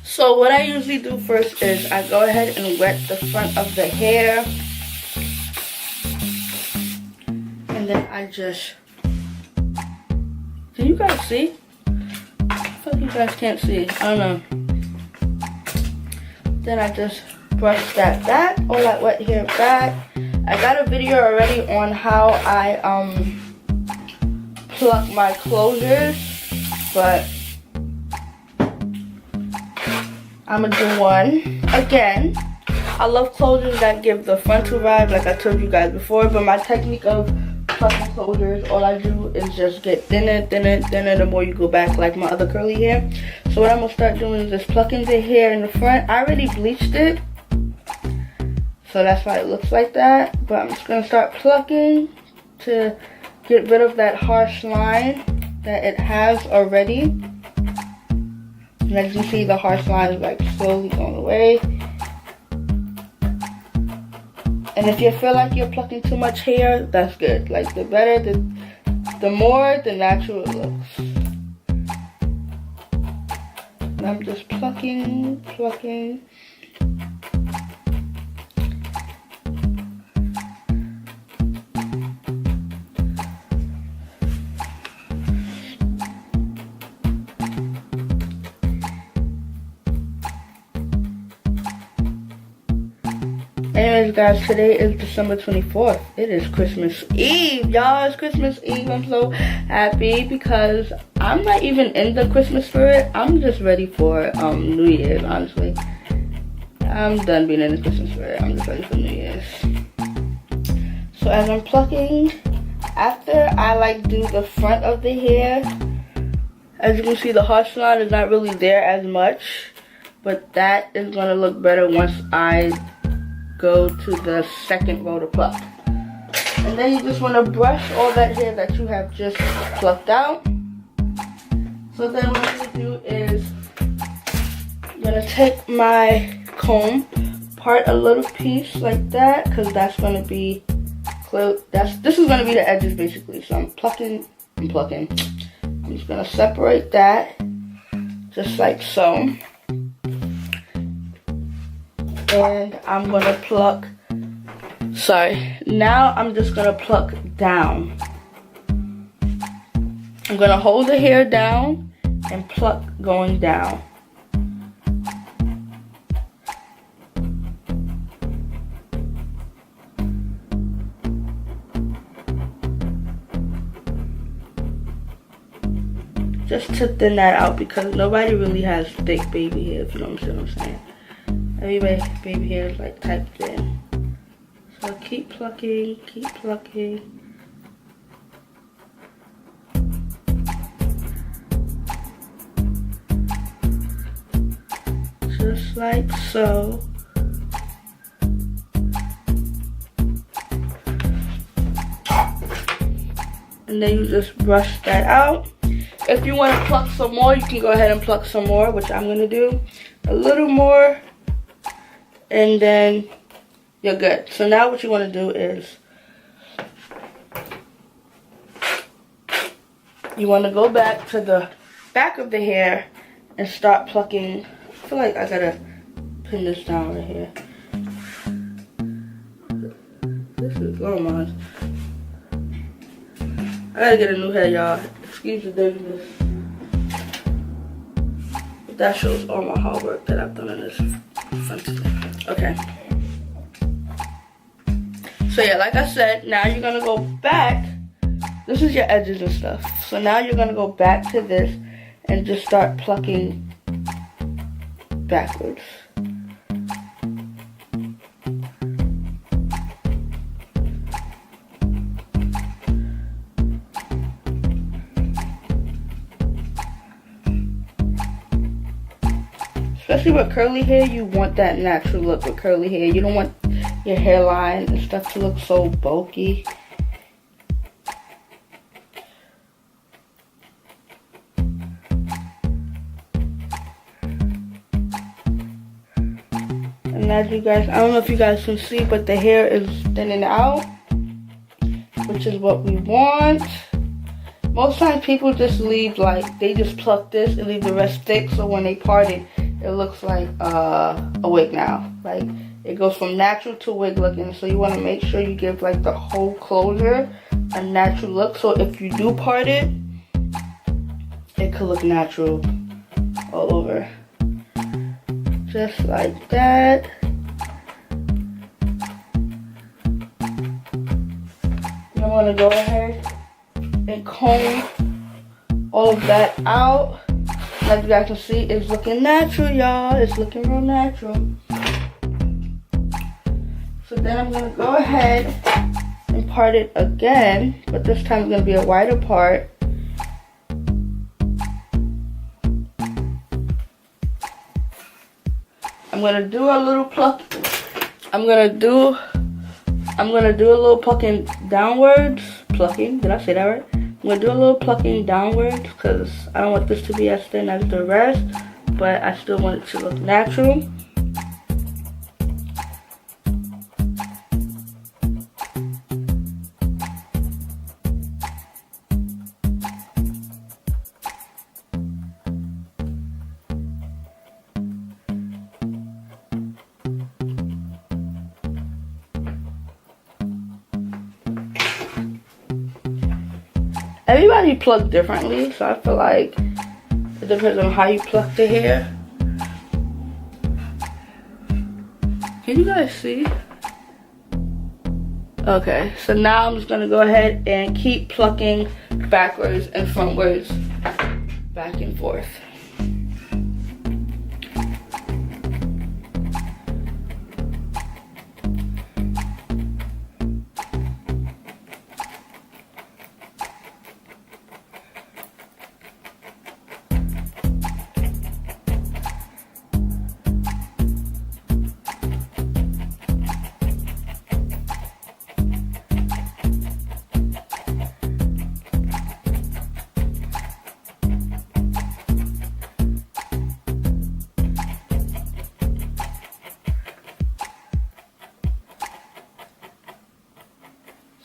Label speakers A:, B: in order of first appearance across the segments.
A: So what I usually do first is I go ahead and wet the front of the hair. And then I just... Can you guys see? I feel like you guys can't see. I don't know. Then I just brush that back, all that wet hair back. I got a video already on how I pluck my closures, but I'm gonna do one again. I love closures that give the frontal vibe, like I told you guys before, but my technique of plucking closures, all I do is just get thinner, thinner, thinner the more you go back, like my other curly hair. So what I'm gonna start doing is just plucking the hair in the front. I already bleached it, so that's why it looks like that. But I'm just gonna start plucking to get rid of that harsh line that it has already. And as you see, the harsh line is like slowly going away. And if you feel like you're plucking too much hair, that's good. Like the better, the more, the natural it looks. And I'm just plucking, plucking. Anyways guys, today is December 24th. It is Christmas Eve, y'all. It's Christmas Eve. I'm so happy because I'm not even in the Christmas spirit. I'm just ready for New Year's, honestly. I'm done being in the Christmas spirit. I'm just ready for New Year's. So as I'm plucking, after I do the front of the hair, as you can see, the harsh line is not really there as much, but that is gonna look better once I go to the second row to pluck. And then you just want to brush all that hair that you have just plucked out. So then what I'm going to do is I'm going to take my comb, part a little piece like that, because that's going to be clear. This is going to be the edges basically. So I'm plucking and plucking. I'm just going to separate that just like so. And I'm gonna pluck, now I'm just gonna pluck down. I'm gonna hold the hair down and pluck going down. Just to thin that out because nobody really has thick baby hair, if you know what I'm saying. Everybody baby hair is like type thin. So keep plucking, keep plucking. Just like so. And then you just brush that out. If you want to pluck some more, you can go ahead and pluck some more, which I'm going to do. A little more. And then you're good. So now what you want to do is you want to go back to the back of the hair and start plucking. I feel like I gotta pin this down right here. This is going on. I gotta get a new hair, y'all. Excuse the dirtiness. But that shows all my hard work that I've done in this front today. Okay. So yeah, like I said, now you're gonna go back. This is your edges and stuff. So now you're gonna go back to this and just start plucking backwards. Especially with curly hair, you want that natural look with curly hair. You don't want your hairline and stuff to look so bulky. And as you guys, I don't know if you guys can see, but the hair is thinning out, which is what we want. Most times people just leave, they just pluck this and leave the rest thick, so when they part it, it looks like a wig now. Like, it goes from natural to wig looking. So you want to make sure you give like the whole closure a natural look. So if you do part it, it could look natural all over. Just like that. I'm gonna go ahead and comb all of that out. Like you guys can see, it's looking natural, y'all. It's looking real natural. So then I'm gonna go ahead and part it again, but this time it's gonna be a wider part. I'm gonna do a little pluck. I'm gonna do a little plucking downwards. Plucking, did I say that right? I'm gonna do a little plucking downwards because I don't want this to be as thin as the rest, but I still want it to look natural. Everybody pluck differently, so I feel like it depends on how you pluck the hair. Can you guys see? Okay, so now I'm just gonna go ahead and keep plucking backwards and frontwards, back and forth.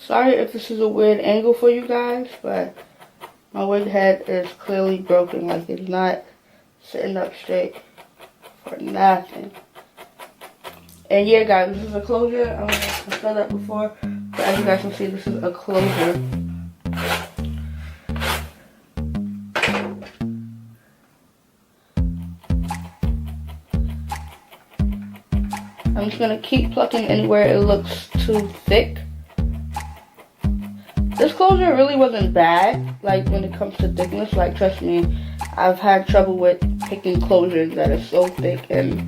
A: Sorry if this is a weird angle for you guys, but my wig head is clearly broken. Like, it's not sitting up straight for nothing. And yeah, guys, this is a closure. I said that before, but as you guys can see, this is a closure. I'm just gonna keep plucking anywhere it looks too thick. This closure really wasn't bad, like when it comes to thickness. Like, trust me, I've had trouble with picking closures that are so thick, and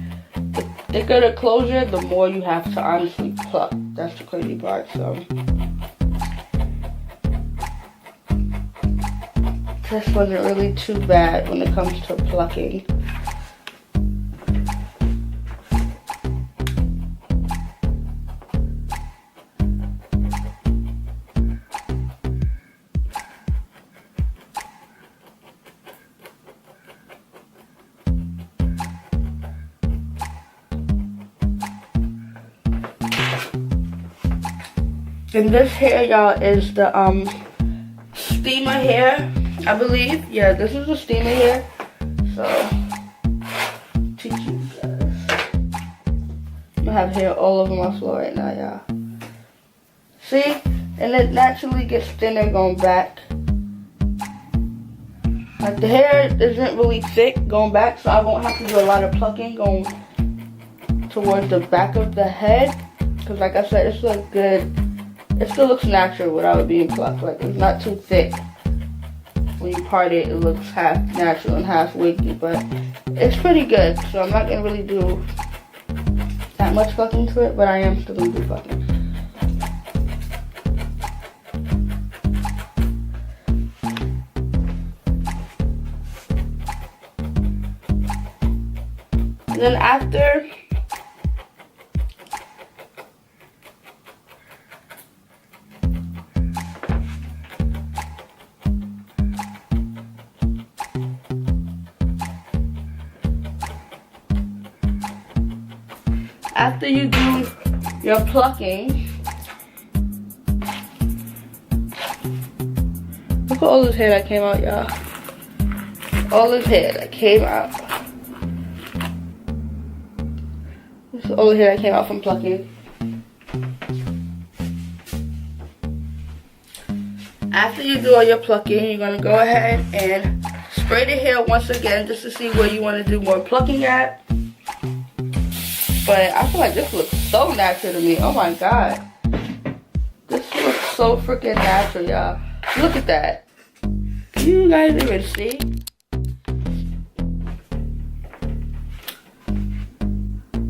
A: the thicker the closure, the more you have to honestly pluck. That's the crazy part. So this wasn't really too bad when it comes to plucking. And this hair, y'all, is the Stema hair, I believe. Yeah, this is the Stema hair. So, teach you guys. I have hair all over my floor right now, y'all. See? And it naturally gets thinner going back. Like, the hair isn't really thick going back, so I won't have to do a lot of plucking going towards the back of the head. Because like I said, it's looks good. It still looks natural without it being plucked. Like, it's not too thick. When you part it, it looks half natural and half wiggy, but it's pretty good. So I'm not gonna really do that much plucking to it, but I am still gonna do plucking. And then after you do your plucking, look at all this hair that came out, y'all. All this hair that came out. This is all the hair that came out from plucking. After you do all your plucking, you're going to go ahead and spray the hair once again just to see where you want to do more plucking at. But I feel like this looks so natural to me. Oh my god. This looks so freaking natural, y'all. Look at that. Can you guys even see?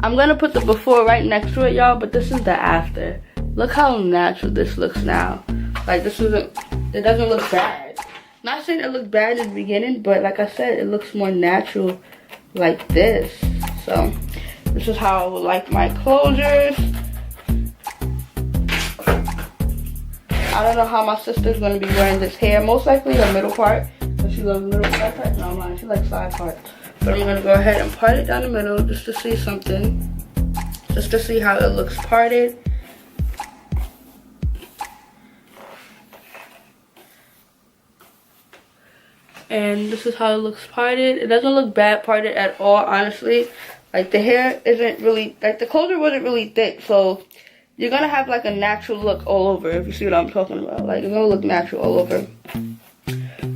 A: I'm going to put the before right next to it, y'all, but this is the after. Look how natural this looks now. Like, this isn't, it doesn't look bad. Not saying it looked bad in the beginning, but like I said, it looks more natural like this. So, this is how I would like my closures. I don't know how my sister's going to be wearing this hair. Most likely the middle part. But she loves middle side part. No, mine. She likes side part. But I'm going to go ahead and part it down the middle just to see something. Just to see how it looks parted. And this is how it looks parted. It doesn't look bad parted at all, honestly. Like, the hair isn't really, like, the closure wasn't really thick. So, you're going to have, like, a natural look all over, if you see what I'm talking about. Like, it's going to look natural all over.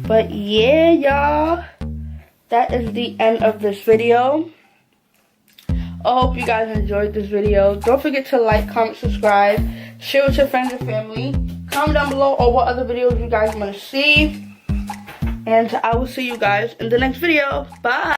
A: But, yeah, y'all. That is the end of this video. I hope you guys enjoyed this video. Don't forget to like, comment, subscribe. Share with your friends and family. Comment down below on what other videos you guys want to see. And I will see you guys in the next video. Bye.